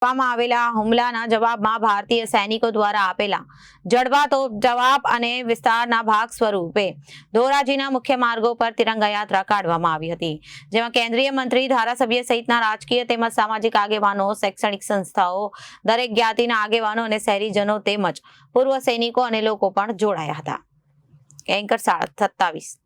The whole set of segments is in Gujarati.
આવેલા હુમલાના જવાબમાં ભારતીય સૈનિકો દ્વારા આપેલા જડબાતોડ જવાબ અને વિસ્તારના ભાગ સ્વરૂપે ધોરાજીના મુખ્ય માર્ગો પર તિરંગા યાત્રા કાઢવામાં આવી હતી, જેમાં કેન્દ્રીય મંત્રી, ધારાસભ્ય સહિતના રાજકીય તેમજ સામાજિક આગેવાનો, શૈક્ષણિક સંસ્થાઓ, દરેક જ્ઞાતિના આગેવાનો અને શહેરીજનો તેમજ પૂર્વ સૈનિકો અને લોકો પણ જોડાયા હતા। એન્કર 27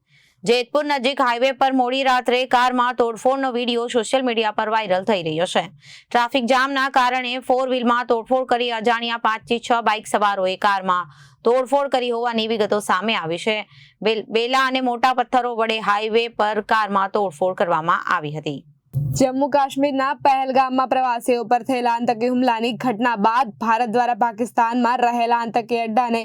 જેતપુર નજીક હાઈવે પર મોડી રાત્રે કારમાં તોડફોડનો વિડીયો સોશિયલ મીડિયા પર વાયરલ થઈ રહ્યો છે। ટ્રાફિક જામના કારણે 4 વ્હીલમાં તોડફોડ કરી અજાણ્યા 5 થી 6 બાઇક સવારોએ કારમાં તોડફોડ કરી હોવાની વિગતો સામે આવી છે। બેલા અને મોટા પથ્થરો વડે હાઈવે પર કારમાં તોડફોડ કરવામાં આવી હતી। જમ્મુ કાશ્મીરના પહેલગામમાં પ્રવાસીઓ પર થયેલા આતંકી હુમલાની ઘટના બાદ ભારત દ્વારા પાકિસ્તાનમાં રહેલા આતંકી અડ્ડાને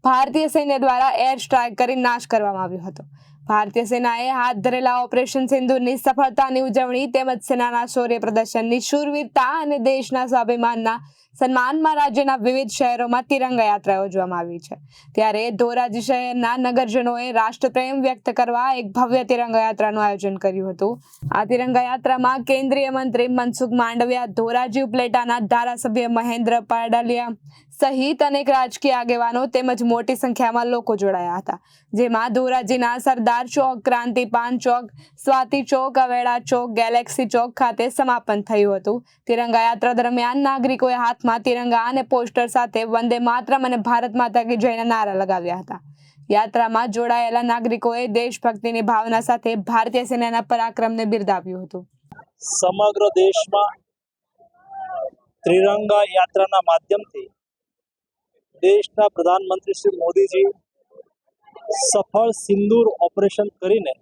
ભારતીય સૈન્ય દ્વારા એર સ્ટ્રાઇક કરી નાશ કરવામાં આવ્યો હતો। ભારતીય સેનાએ હાથ ધરેલા ઓપરેશન સિંદૂરની સફળતાની ઉજવણી તેમજ સેનાના શૌર્ય પ્રદર્શનની શૂરવીરતા અને દેશના સ્વાભિમાનના સન્માનમાં રાજ્યના વિવિધ શહેરોમાં તિરંગા યાત્રા યોજવામાં આવી છે। ત્યારે ધોરાજી શહેરના નગરજનોએ રાષ્ટ્રપ્રેમ વ્યક્ત કરવા એક ભવ્ય તિરંગા યાત્રાનું આયોજન કર્યું હતું। આ તિરંગા યાત્રામાં કેન્દ્રીય મંત્રી મનસુખ માંડવિયા, ધોરાજી ઉપલેટાના ધારાસભ્ય મહેન્દ્ર પાડલિયા સહિત અનેક રાજકીય આગેવાનો તેમજ મોટી સંખ્યામાં લોકો જોડાયા હતા, જેમાં ધોરાજીના સરદાર ચોક, ક્રાંતિ પાન ચોક, સ્વાતિ ચોક, અવેડા ચોક, ગેલેક્સી ચોક ખાતે સમાપન થયું હતું। તિરંગા યાત્રા દરમિયાન નાગરિકોએ હાથમાં તિરંગા અને પોસ્ટર સાથે વંદે માતરમ અને ભારત માતા કી જયના નારા લગાવ્યા હતા। યાત્રામાં જોડાયેલા નાગરિકોએ દેશભક્તિની ભાવના સાથે ભારતીય સેનાના પરાક્રમને બિરદાવ્યું હતું। સમગ્ર દેશમાં ત્રિરંગા યાત્રાના માધ્યમથી દેશના પ્રધાનમંત્રી શ્રી મોદીજી સફળ સિંદૂર ઓપરેશન કરીને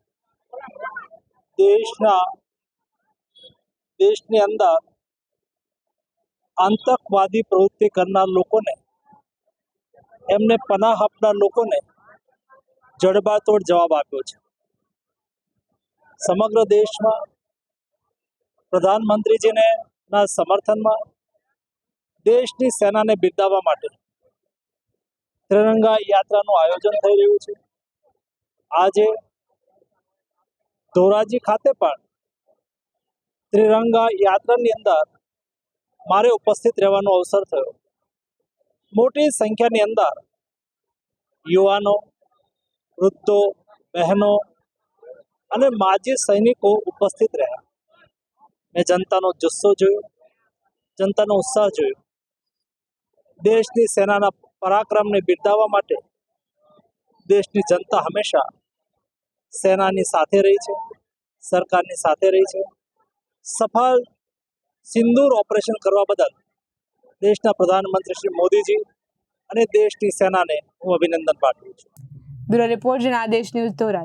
દેશની અંદર આતંકવાદી પ્રવૃત્તિ કરનાર લોકોને, એમને પનાહ આપનાર લોકોને જડબાતોડ જવાબ આપ્યો છે। સમગ્ર દેશમાં પ્રધાનમંત્રીજીને ના સમર્થનમાં દેશની સેનાને બિરદાવવા માટે ત્રિરંગા યાત્રાનું આયોજન થઈ રહ્યું છે। આજે ધોરાજી ખાતે પણ ત્રિરંગા યાત્રાની અંદર મારે ઉપસ્થિત રહેવાનો અવસર થયો। મોટી સંખ્યાની અંદર યુવાનો, વૃદ્ધો, બહેનો અને માજી સૈનિકો ઉપસ્થિત રહ્યા। મેં જનતાનો જુસ્સો જોયો, જનતાનો ઉત્સાહ જોયો। દેશની સેનાના પરાક્રમને બિરદાવવા માટે દેશની જનતા હંમેશા સેનાની સાથે રહી છે, સરકારની સાથે રહી છે। સફળ સિંદૂર ઓપરેશન કરવા બદલ દેશના પ્રધાનમંત્રી શ્રી મોદીજી અને દેશની સેનાને હું અભિનંદન પાઠવું છું। Bureau report Janadesh news Dhoraji.